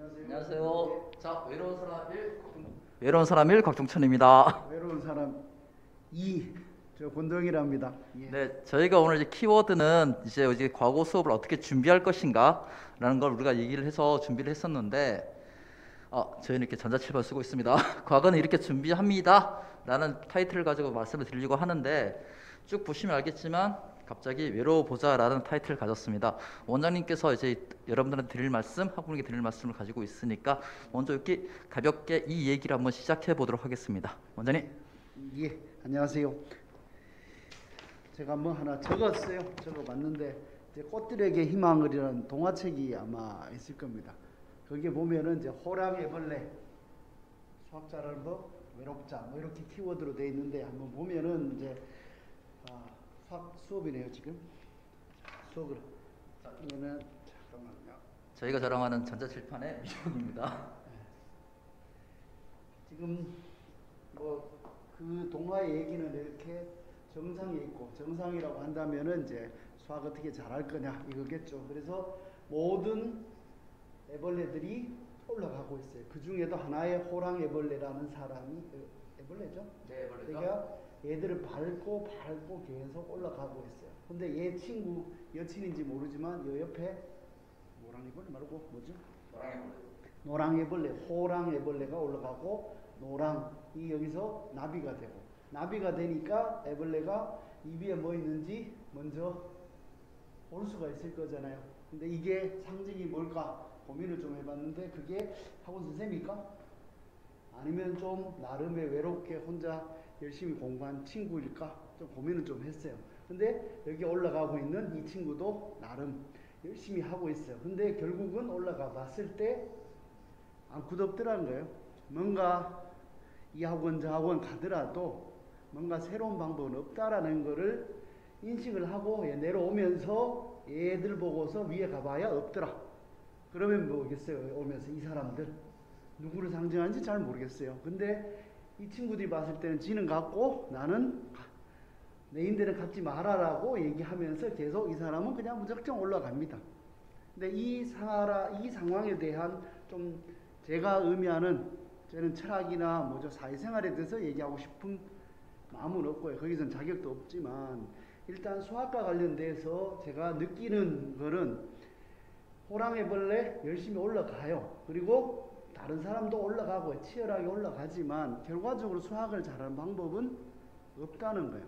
안녕하세요. 자, 외로운 사람 1 곽종천입니다. 외로운 사람 2, 저 권동이랍니다. 예. 네, 저희가 오늘 이제 키워드는 이제 과거 수업을 어떻게 준비할 것인가라는 걸 우리가 얘기를 해서 준비를 했었는데, 저희는 이렇게 전자칠판 쓰고 있습니다. 과거는 이렇게 준비합니다라는 타이틀을 가지고 말씀을 드리려고 하는데, 쭉 보시면 알겠지만 갑자기 외로워 보자라는 타이틀을 가졌습니다. 원장님께서 이제 여러분들한테 드릴 말씀, 학부모님께 드릴 말씀을 가지고 있으니까 먼저 이렇게 가볍게 이 얘기를 한번 시작해 보도록 하겠습니다. 원장님. 예, 안녕하세요. 제가 뭐 하나 적었어요. 적어봤는데 이제 꽃들에게 희망을이라는 동화책이 아마 있을 겁니다. 거기에 보면은 이제 호랑이벌레, 수학자를 뭐 외롭자 뭐 이렇게 키워드로 돼 있는데 한번 보면은 이제 수학 수업이네요 지금. 수업을 그러면은 잠깐만요. 저희가 자랑하는 전자칠판의 미션입니다. 지금 뭐 그 동화의 얘기는 이렇게 정상에 있고, 정상이라고 한다면은 이제 수학 어떻게 잘할 거냐 이거겠죠. 그래서 모든 애벌레들이 올라가고 있어요. 그 중에도 하나의 호랑애벌레라는 사람이 애벌레죠. 네, 애벌레죠. 그러니까 얘들을 밟고 계속 올라가고 있어요. 근데 얘 친구 여친인지 모르지만 요 옆에 노랑애벌레 말고 뭐죠? 노랑애벌레, 호랑애벌레가 올라가고 노랑이 여기서 나비가 되고, 나비가 되니까 애벌레가 입 위에 뭐 있는지 먼저 볼 수가 있을 거잖아요. 근데 이게 상징이 뭘까 고민을 좀 해봤는데, 그게 학원 선생님일까? 아니면 좀 나름의 외롭게 혼자 열심히 공부한 친구일까? 좀 고민을 좀 했어요. 근데 여기 올라가고 있는 이 친구도 나름 열심히 하고 있어요. 근데 결국은 올라가 봤을 때 안 굳었더라는 거예요. 뭔가 이 학원 저 학원 가더라도 뭔가 새로운 방법은 없다라는 거를 인식을 하고 내려오면서 얘들 보고서 위에 가봐야 없더라. 그러면 뭐겠어요? 오면서 이 사람들 누구를 상징하는지 잘 모르겠어요. 근데 이 친구들이 봤을 때는 지는 갖고 나는 내인들은 갖지 말아라고 얘기하면서 계속 이 사람은 그냥 무작정 올라갑니다. 근데 이 상황에 대한 좀 제가 의미하는, 저는 철학이나 뭐죠 사회생활에 대해서 얘기하고 싶은 마음은 없고요. 거기선 자격도 없지만 일단 수학과 관련돼서 제가 느끼는 거는 호랑이벌레 열심히 올라가요. 그리고 다른 사람도 올라가고 치열하게 올라가지만 결과적으로 수학을 잘하는 방법은 없다는 거예요.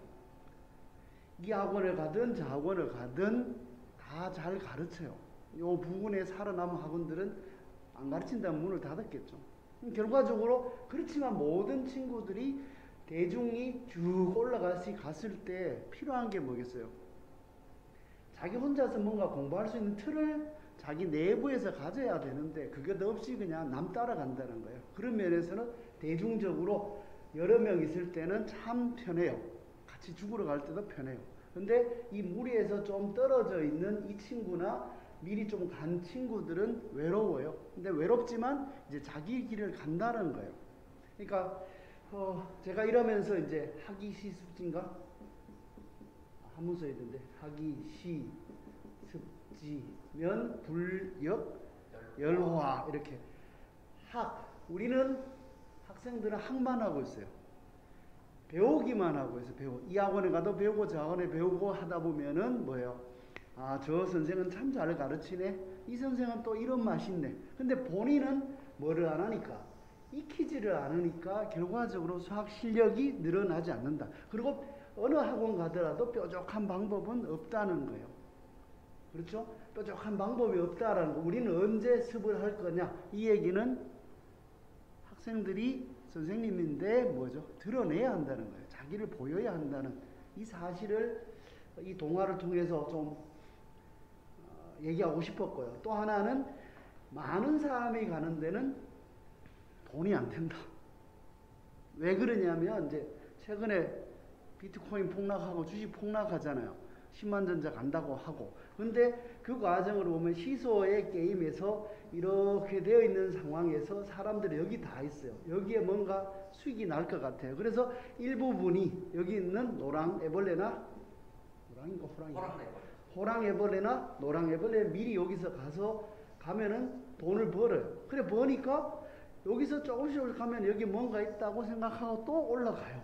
이 학원을 가든 저 학원을 가든 다 잘 가르쳐요. 이 부분에 살아남은 학원들은 안 가르친다면 문을 닫았겠죠. 결과적으로 그렇지만 모든 친구들이 대중이 쭉 갔을 때 필요한 게 뭐겠어요? 자기 혼자서 뭔가 공부할 수 있는 틀을 자기 내부에서 가져야 되는데 그게 없이 그냥 남 따라간다는 거예요. 그런 면에서는 대중적으로 여러 명 있을 때는 참 편해요. 같이 죽으러 갈 때도 편해요. 근데 이 무리에서 좀 떨어져 있는 이 친구나 미리 좀 간 친구들은 외로워요. 근데 외롭지만 이제 자기 길을 간다는 거예요. 그러니까 제가 이러면서 이제 학이시 습지인가? 한문 써야 되는데 학이시 습지면 불역 열화 이렇게 우리는 학생들은 학만 하고 있어요. 배우기만 하고 있어요. 이 학원에 가도 배우고 저 학원에 배우고 하다 보면은 뭐예요? 저 선생은 참 잘 가르치네. 이 선생은 또 이런 맛이 있네. 근데 본인은 뭐를 안 하니까, 익히지를 않으니까 결과적으로 수학 실력이 늘어나지 않는다. 그리고 어느 학원 가더라도 뾰족한 방법은 없다는 거예요. 그렇죠? 뾰족한 방법이 없다라는 거. 우리는 언제 습을 할 거냐? 이 얘기는 학생들이 선생님인데 뭐죠? 드러내야 한다는 거예요. 자기를 보여야 한다는 이 사실을 이 동화를 통해서 좀 얘기하고 싶었고요. 또 하나는 많은 사람이 가는 데는 돈이 안 된다. 왜 그러냐면 이제 최근에 비트코인 폭락하고 주식 폭락하잖아요. 10만 전자 간다고 하고. 근데 그 과정을 보면 시소의 게임에서 이렇게 되어 있는 상황에서 사람들이 여기 다 있어요. 여기에 뭔가 수익이 날 것 같아요. 그래서 일부분이 여기 있는 노랑애벌레나 호랑이인가 호랑이? 호랑애벌레나 노랑애벌레 미리 여기서 가서 가면은 돈을 벌어요. 그래 버니까 여기서 조금씩 가면 여기 뭔가 있다고 생각하고 또 올라가요.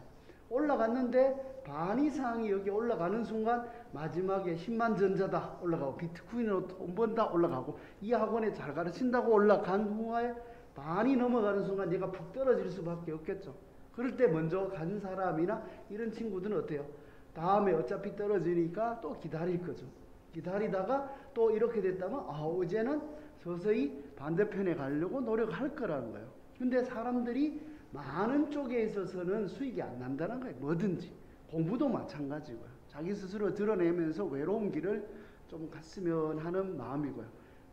올라갔는데 반 이상이 여기 올라가는 순간 마지막에 10만 전자다 올라가고 비트코인으로 돈 번다 올라가고 이 학원에 잘 가르친다고 올라간 후에 반이 넘어가는 순간 얘가 푹 떨어질 수밖에 없겠죠. 그럴 때 먼저 간 사람이나 이런 친구들은 어때요? 다음에 어차피 떨어지니까 또 기다릴 거죠. 기다리다가 또 이렇게 됐다면 이제는 서서히 반대편에 가려고 노력할 거라는 거예요. 근데 사람들이 많은 쪽에 있어서는 수익이 안 난다는 거예요. 뭐든지. 공부도 마찬가지고요. 자기 스스로 드러내면서 외로운 길을 좀 갔으면 하는 마음이고요.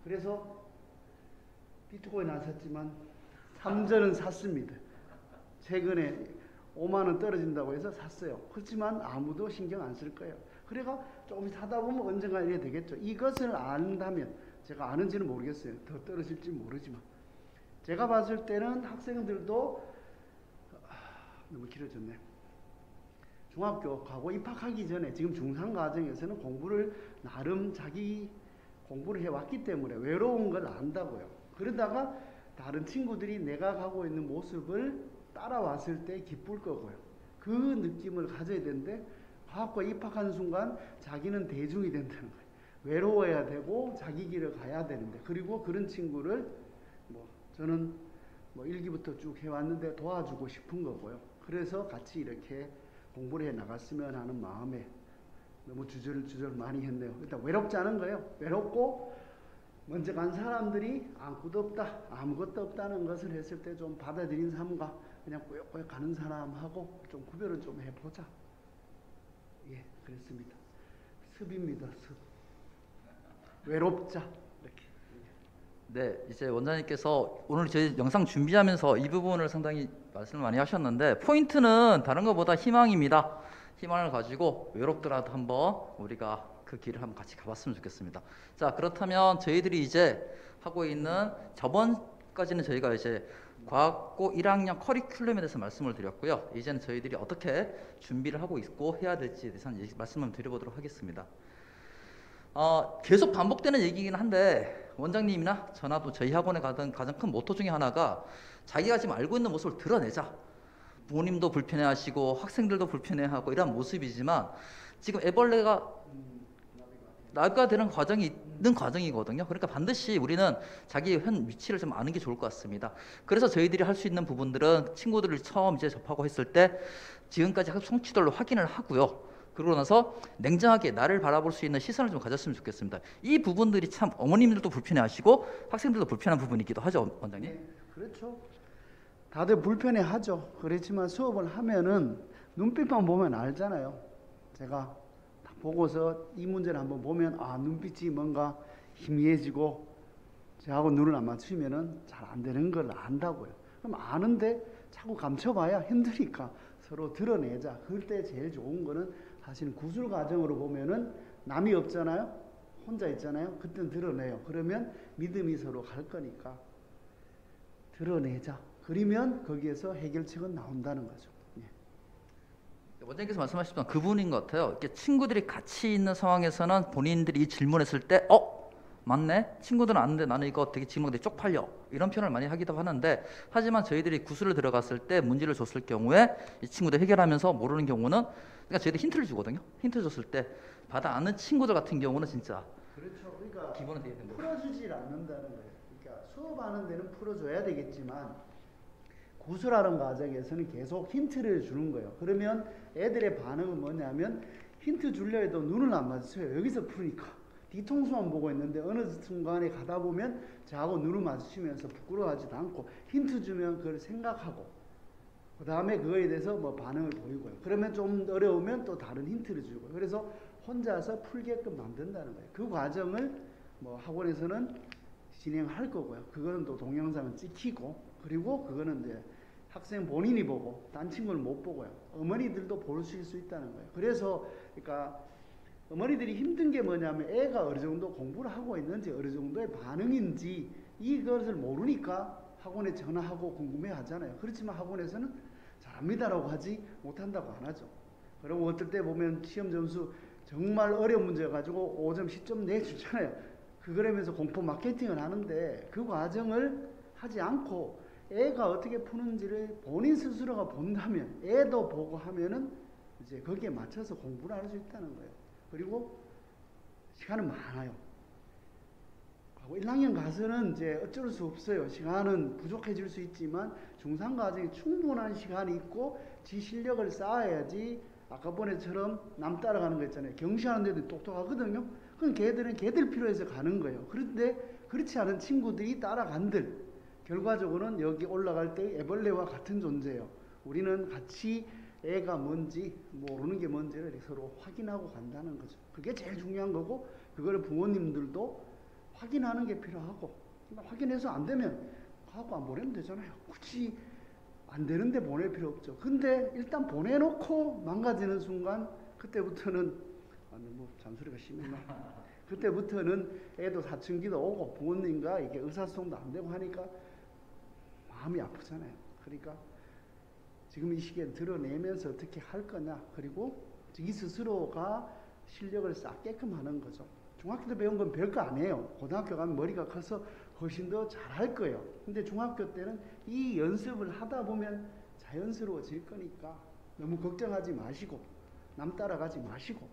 그래서 비트코인 안 샀지만 삼전은 샀습니다. 최근에 5만 원 떨어진다고 해서 샀어요. 그렇지만 아무도 신경 안 쓸 거예요. 그래가 조금 사다 보면 언젠가 이래 되겠죠. 이것을 안다면 제가 아는지는 모르겠어요. 더 떨어질지 모르지만 제가 봤을 때는 학생들도 너무 길어졌네. 중학교 가고 입학하기 전에 지금 중3 과정에서는 공부를 나름 자기 공부를 해왔기 때문에 외로운 걸 안다고요. 그러다가 다른 친구들이 내가 가고 있는 모습을 따라왔을 때 기쁠 거고요. 그 느낌을 가져야 되는데 과학과에 입학하는 순간 자기는 대중이 된다는 거예요. 외로워야 되고 자기 길을 가야 되는데 그리고 그런 친구를 저는 1기부터 쭉 해왔는데 도와주고 싶은 거고요. 그래서 같이 이렇게 공부를 해 나갔으면 하는 마음에 너무 주저를 많이 했네요. 일단 외롭지 않은 거예요. 외롭고 먼저 간 사람들이 아무것도 없다, 아무것도 없다는 것을 했을 때 좀 받아들인 삶과 그냥 꾸역꾸역 가는 사람하고 좀 구별을 좀 해보자. 예, 그랬습니다. 습입니다, 습. 외롭자. 이렇게. 네, 이제 원장님께서 오늘 저희 영상 준비하면서 이 부분을 상당히 말씀을 많이 하셨는데 포인트는 다른 것보다 희망입니다. 희망을 가지고 외롭더라도 한번 우리가 그 길을 한번 같이 가봤으면 좋겠습니다. 자, 그렇다면 저희들이 이제 하고 있는 저번까지는 저희가 이제 과학고 1학년 커리큘럼에 대해서 말씀을 드렸고요. 이제는 저희들이 어떻게 준비를 하고 있고 해야 될지에 대해서 말씀을 드려보도록 하겠습니다. 계속 반복되는 얘기이긴 한데 원장님이나 저나 또 저희 학원에 가던 가장 큰 모토 중에 하나가 자기가 지금 알고 있는 모습을 드러내자. 부모님도 불편해하시고 학생들도 불편해하고 이런 모습이지만 지금 애벌레가 나비가 되는 과정이 있는 과정이거든요. 그러니까 반드시 우리는 자기의 현 위치를 좀 아는 게 좋을 것 같습니다. 그래서 저희들이 할 수 있는 부분들은 친구들을 처음 이제 접하고 했을 때 지금까지 성취도를 확인을 하고요. 그러고 나서 냉정하게 나를 바라볼 수 있는 시선을 좀 가졌으면 좋겠습니다. 이 부분들이 참 어머님들도 불편해하시고 학생들도 불편한 부분이기도 하죠, 원장님. 네, 그렇죠. 다들 불편해하죠. 그렇지만 수업을 하면은 눈빛만 보면 알잖아요. 제가 딱 보고서 이 문제를 한번 보면 눈빛이 뭔가 희미해지고 저하고 눈을 안 맞추면은 잘 안 되는 걸 안다고요. 그럼 아는데 자꾸 감춰봐야 힘드니까 서로 드러내자. 그럴 때 제일 좋은 거는 사실 구술 과정으로 보면은 남이 없잖아요. 혼자 있잖아요. 그때는 드러내요. 그러면 믿음이 서로 갈 거니까 드러내자. 그러면 거기에서 해결책은 나온다는 거죠. 예. 원장님께서 말씀하셨던 그분인 것 같아요. 이렇게 친구들이 같이 있는 상황에서는 본인들이 이 질문했을 때 맞네? 친구들은 아는데 나는 이거 되게 질문이 되게 쪽팔려. 이런 표현을 많이 하기도 하는데 하지만 저희들이 구술을 들어갔을 때 문제를 줬을 경우에 이 친구들 해결하면서 모르는 경우는 그러니까 저희들 힌트를 주거든요. 힌트 줬을 때 받아 아는 친구들 같은 경우는 진짜 그렇죠. 그러니까 기본은 되게 된 거예요. 풀어주질 않는다는 거예요. 그러니까 수업하는 데는 풀어줘야 되겠지만 구술하는 과정에서는 계속 힌트를 주는 거예요. 그러면 애들의 반응은 뭐냐면 힌트 주려 해도 눈을 안 마주쳐요. 여기서 푸니까. 뒤통수만 보고 있는데 어느 순간에 가다 보면 저하고 눈을 마주치면서 부끄러워하지도 않고 힌트 주면 그걸 생각하고 그 다음에 그거에 대해서 반응을 보이고요. 그러면 좀 어려우면 또 다른 힌트를 주고요. 그래서 혼자서 풀게끔 만든다는 거예요. 그 과정을 학원에서는 진행할 거고요. 그거는 또 동영상을 찍히고 그리고 그거는 이제 학생 본인이 보고 딴 친구는 못 보고요. 어머니들도 볼 수 있다는 거예요. 그래서 그러니까 어머니들이 힘든 게 뭐냐면 애가 어느 정도 공부를 하고 있는지 어느 정도의 반응인지 이것을 모르니까 학원에 전화하고 궁금해 하잖아요. 그렇지만 학원에서는 잘합니다라고 하지 못한다고 안 하죠. 그리고 어떨 때 보면 시험 점수 정말 어려운 문제 가지고 5점, 10점 내주잖아요. 그러면서 공포 마케팅을 하는데 그 과정을 하지 않고 애가 어떻게 푸는지를 본인 스스로가 본다면 애도 보고 하면은 이제 거기에 맞춰서 공부를 할 수 있다는 거예요. 그리고 시간은 많아요. 1학년 가서는 이제 어쩔 수 없어요. 시간은 부족해질 수 있지만 중3 과정에 충분한 시간이 있고 지 실력을 쌓아야지 아까 번에처럼 남 따라가는 거 있잖아요. 경시하는 데도 똑똑하거든요. 그럼 걔들은 걔들 필요해서 가는 거예요. 그런데 그렇지 않은 친구들이 따라간들 결과적으로는 여기 올라갈 때 애벌레와 같은 존재예요. 우리는 같이 애가 뭔지 모르는 게 뭔지를 서로 확인하고 간다는 거죠. 그게 제일 중요한 거고 그거를 부모님들도 확인하는 게 필요하고 확인해서 안 되면 가고 안 보내면 되잖아요. 굳이 안 되는데 보낼 필요 없죠. 근데 일단 보내놓고 망가지는 순간 그때부터는 아니 뭐 잔소리가 심했나? 그때부터는 애도 사춘기도 오고 부모님과 이게 의사소통도 안 되고 하니까 마음이 아프잖아요. 그러니까 지금 이 시기에 드러내면서 어떻게 할 거냐. 그리고 이 스스로가 실력을 쌓게끔 하는 거죠. 중학교 때 배운 건 별거 아니에요. 고등학교 가면 머리가 커서 훨씬 더 잘할 거예요. 근데 중학교 때는 이 연습을 하다 보면 자연스러워질 거니까 너무 걱정하지 마시고 남 따라가지 마시고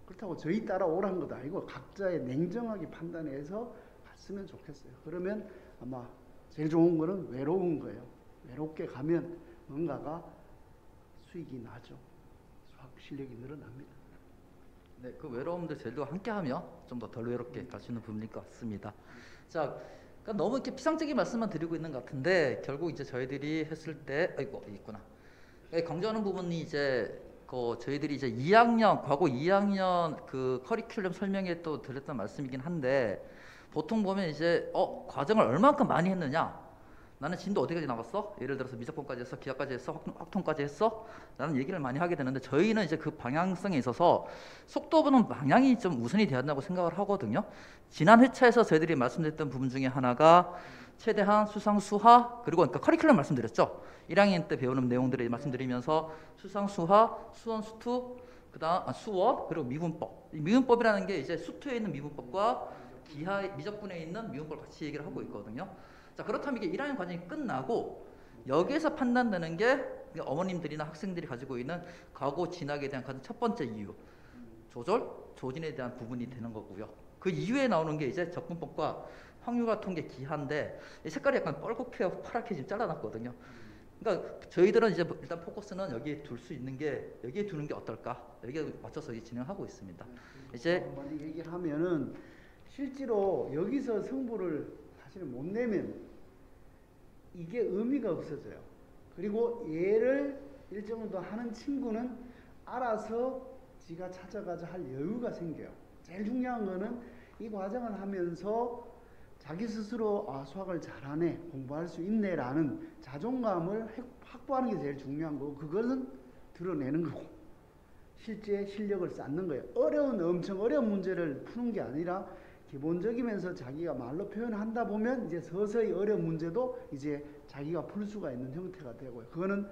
그렇다고 저희 따라오라는 것도 아니고 각자의 냉정하게 판단해서 갔으면 좋겠어요. 그러면 아마 제일 좋은 거는 외로운 거예요. 외롭게 가면 뭔가가 수익이 나죠. 수학 실력이 늘어납니다. 네, 그 외로움도 저희도 함께하며 좀 더 덜 외롭게 갈 수 있는 부분일 것 같습니다. 자, 그러니까 너무 이렇게 피상적인 말씀만 드리고 있는 것 같은데 결국 이제 저희들이 했을 때, 아이고 있구나. 강조하는 부분이 이제 저희들이 이제 2학년 과거 2학년 그 커리큘럼 설명에 또 드렸던 말씀이긴 한데 보통 보면 이제 과정을 얼마만큼 많이 했느냐. 나는 진도 어디까지 나갔어? 예를 들어서 미적분까지 했어? 기하까지 했어? 확통까지 했어? 라는 얘기를 많이 하게 되는데 저희는 이제 그 방향성에 있어서 속도보는 방향이 좀 우선이 되어야 한다고 생각을 하거든요. 지난 회차에서 저희들이 말씀드렸던 부분 중에 하나가 최대한 수상, 수화 그리고 그러니까 커리큘럼 말씀드렸죠. 1학년 때 배우는 내용들을 말씀드리면서 수상, 수화, 수원, 수투, 그다음 수원 그리고 미분법. 이 미분법이라는 게 이제 수투에 있는 미분법과 기하 미적분에 있는 미분법을 같이 얘기를 하고 있거든요. 자, 그렇다면 이게 1학년 과정이 끝나고 여기에서 판단되는 게 어머님들이나 학생들이 가지고 있는 과거 진학에 대한 가장 첫 번째 이유 조절, 조진에 대한 부분이 되는 거고요. 그 이후에 나오는 게 이제 적분법과 확률과 통계 기하인데 색깔이 약간 뻘겋게 파랗게 지금 잘라놨거든요. 그러니까 저희들은 이제 일단 포커스는 여기에 둘 수 있는 게 여기에 두는 게 어떨까 여기에 맞춰서 진행하고 있습니다. 이제 많이 얘기를 하면은 실제로 여기서 승부를 사실은 못 내면 이게 의미가 없어져요. 그리고 얘를 일정 정도 하는 친구는 알아서 지가 찾아가자 할 여유가 생겨요. 제일 중요한 거는 이 과정을 하면서 자기 스스로 수학을 잘하네, 공부할 수 있네 라는 자존감을 확보하는 게 제일 중요한 거고 그것은 드러내는 거고 실제 실력을 쌓는 거예요. 엄청 어려운 문제를 푸는 게 아니라 기본적이면서 자기가 말로 표현한다 보면 이제 서서히 어려운 문제도 이제 자기가 풀 수가 있는 형태가 되고요. 그거는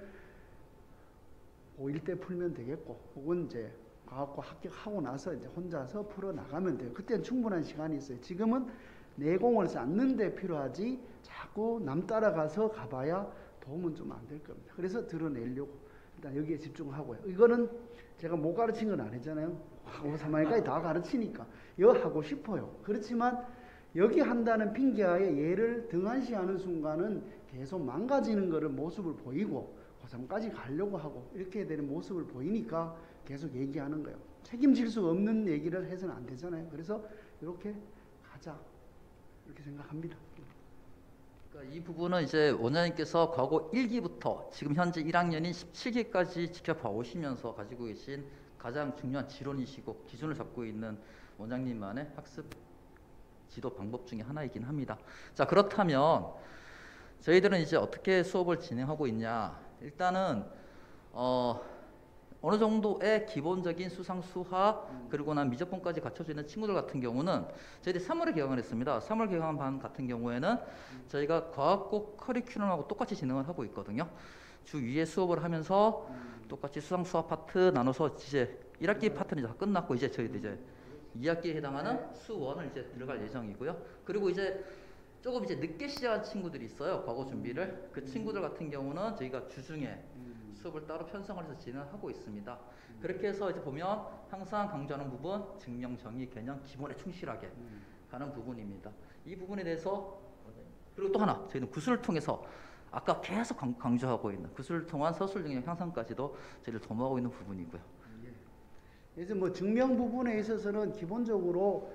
고1 때 풀면 되겠고 혹은 이제 과학고 합격하고 나서 이제 혼자서 풀어 나가면 돼요. 그때는 충분한 시간이 있어요. 지금은 내공을 쌓는 데 필요하지 자꾸 남 따라가서 가봐야 도움은 좀 안 될 겁니다. 그래서 드러내려고 일단 여기에 집중하고요. 이거는 제가 못 가르친 건 아니잖아요. 5, 3학년까지 다 가르치니까 이거 하고 싶어요. 그렇지만 여기 한다는 핑계하에 얘를 등한시하는 순간은 계속 망가지는 거를 모습을 보이고 고3까지 가려고 하고 이렇게 되는 모습을 보이니까 계속 얘기하는 거예요. 책임질 수 없는 얘기를 해서는 안 되잖아요. 그래서 이렇게 가자 이렇게 생각합니다. 그러니까 이 부분은 이제 원장님께서 과거 1기부터 지금 현재 1학년인 17기까지 지켜봐 오시면서 가지고 계신 가장 중요한 지론이시고 기준을 잡고 있는 원장님만의 학습 지도 방법 중에 하나이긴 합니다. 자, 그렇다면 저희들은 이제 어떻게 수업을 진행하고 있냐. 일단은 어느 정도의 기본적인 수상, 수화 그리고 난 미적분까지 갖춰져 있는 친구들 같은 경우는 저희들이 3월에 개강을 했습니다. 3월 개강한 반 같은 경우에는 저희가 과학고 커리큘럼하고 똑같이 진행을 하고 있거든요. 주 2회 수업을 하면서 똑같이 수상, 수화 파트 나눠서 이제 1학기 파트는 이제 다 끝났고 이제 저희들 이제 2학기에 해당하는 수1을 이제 들어갈 예정이고요. 그리고 이제 조금 이제 늦게 시작한 친구들이 있어요. 과거 준비를. 그 친구들 같은 경우는 저희가 주중에 수업을 따로 편성을 해서 진행하고 있습니다. 그렇게 해서 이제 보면 항상 강조하는 부분, 증명, 정의, 개념, 기본에 충실하게 가는 부분입니다. 이 부분에 대해서 그리고 또 하나 저희는 구술을 통해서 아까 계속 강조하고 있는 구술을 통한 서술 능력 향상까지도 저희를 도모하고 있는 부분이고요. 이제 뭐 증명 부분에 있어서는 기본적으로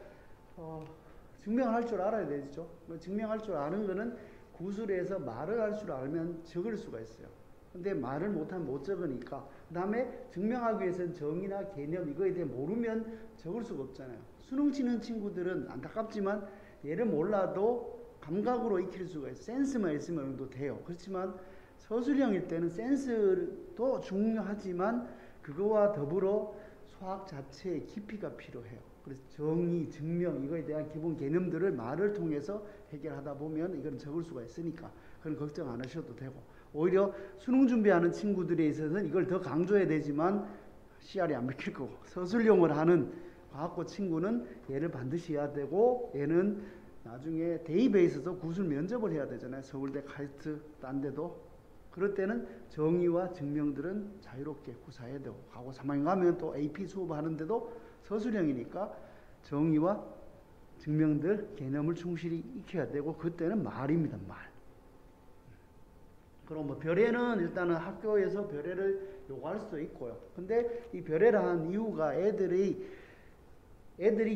증명할 줄 알아야 되죠. 뭐 증명할 줄 아는 거는 구술에서 말을 할 줄 알면 적을 수가 있어요. 근데 말을 못하면 못 적으니까. 그 다음에 증명하기 위해서는 정의나 개념 이거에 대해 모르면 적을 수가 없잖아요. 수능 치는 친구들은 안타깝지만 얘를 몰라도 감각으로 익힐 수가 있어요. 센스만 있으면 어느 정도 돼요. 그렇지만 서술형일 때는 센스도 중요하지만 그거와 더불어 수학 자체의 깊이가 필요해요. 그래서 정의, 증명 이거에 대한 기본 개념들을 말을 통해서 해결하다 보면 이건 적을 수가 있으니까 그건 걱정 안 하셔도 되고 오히려 수능 준비하는 친구들에 있어서는 이걸 더 강조해야 되지만 CR이 안 먹힐 거고 서술형을 하는 과학고 친구는 얘를 반드시 해야 되고 얘는 나중에 대입에 있어서 구술 면접을 해야 되잖아요. 서울대, 카이스트, 딴 데도. 그럴 때는 정의와 증명들은 자유롭게 구사해야 되고 과거 3학년 가면 또 AP 수업하는데도 서술형이니까 정의와 증명들 개념을 충실히 익혀야 되고 그때는 말입니다. 말. 그럼 뭐 별애는 일단은 학교에서 별애를 요구할 수도 있고요. 근데 이 별애를 한 이유가 애들이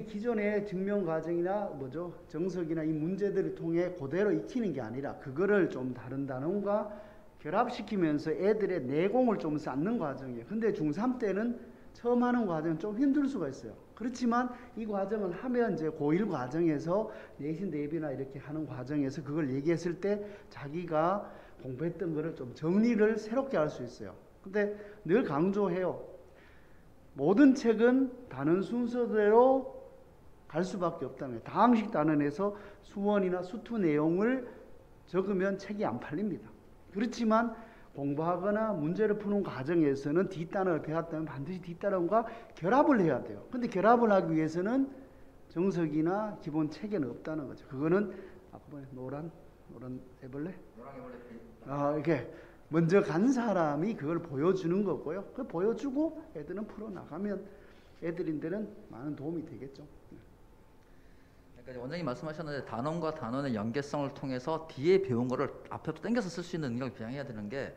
기존의 증명 과정이나 뭐죠 정석이나 이 문제들을 통해 그대로 익히는 게 아니라 그거를 좀 다른 단원과 결합시키면서 애들의 내공을 좀 쌓는 과정이에요. 근데 중3 때는 처음 하는 과정은 좀 힘들 수가 있어요. 그렇지만 이 과정을 하면 이제 고1 과정에서 내신 대비나 이렇게 하는 과정에서 그걸 얘기했을 때 자기가 공부했던 거를 좀 정리를 새롭게 할 수 있어요. 근데 늘 강조해요. 모든 책은 단원 순서대로 갈 수밖에 없다는 거예요. 다항식 단원에서 수원이나 수투 내용을 적으면 책이 안 팔립니다. 그렇지만 공부하거나 문제를 푸는 과정에서는 뒷단원을 배웠다면 반드시 뒷단원과 결합을 해야 돼요. 근데 결합을 하기 위해서는 정석이나 기본 체계는 없다는 거죠. 그거는 앞번에 노란 애벌레? 이렇게 먼저 간 사람이 그걸 보여주는 거고요. 그걸 보여주고 애들은 풀어나가면 애들인데는 많은 도움이 되겠죠. 그러니까 원장님 말씀하셨는데 단원과 단원의 연계성을 통해서 뒤에 배운 거를 앞으로 당겨서 쓸 수 있는 능력을 배양해야 되는 게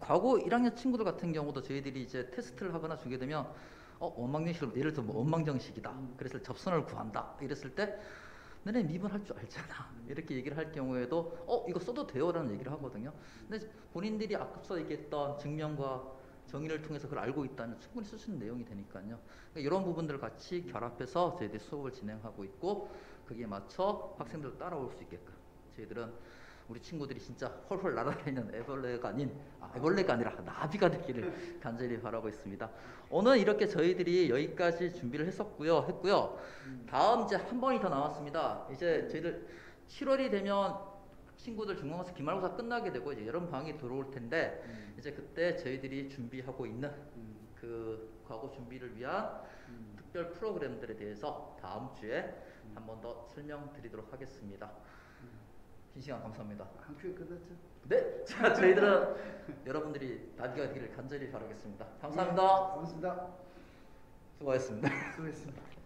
과거 1학년 친구들 같은 경우도 저희들이 이제 테스트를 하거나 주게 되면 원망정식을 예를 들어 뭐 원망정식이다. 그래서 접선을 구한다. 이랬을 때 너네 미분할 줄 알잖아. 이렇게 얘기를 할 경우에도 이거 써도 돼요라는 얘기를 하거든요. 근데 본인들이 앞서 얘기했던 증명과 정의를 통해서 그걸 알고 있다면 충분히 쓸 수 있는 내용이 되니까요. 그러니까 이런 부분들을 같이 결합해서 저희들이 수업을 진행하고 있고 거기에 맞춰 학생들도 따라올 수 있게끔 저희들은 우리 친구들이 진짜 헐헐 날아다니는 애벌레가 아니라 나비가 되기를 간절히 바라고 있습니다. 오늘 이렇게 저희들이 여기까지 준비를 했고요. 다음 이제 한 번이 더 남았습니다. 이제 저희들 7월이 되면 친구들 중간고사 기말고사 끝나게 되고 이제 여름 방학이 들어올 텐데 이제 그때 저희들이 준비하고 있는 그 과거 준비를 위한 특별 프로그램들에 대해서 다음 주에 한 번 더 설명드리도록 하겠습니다. 긴 시간 감사합니다. 한 큐에 끝났죠? 네, 자 저희들은 여러분들이 나비가 되기를 간절히 바라겠습니다. 감사합니다. 고맙습니다. 수고하셨습니다. 수고했습니다.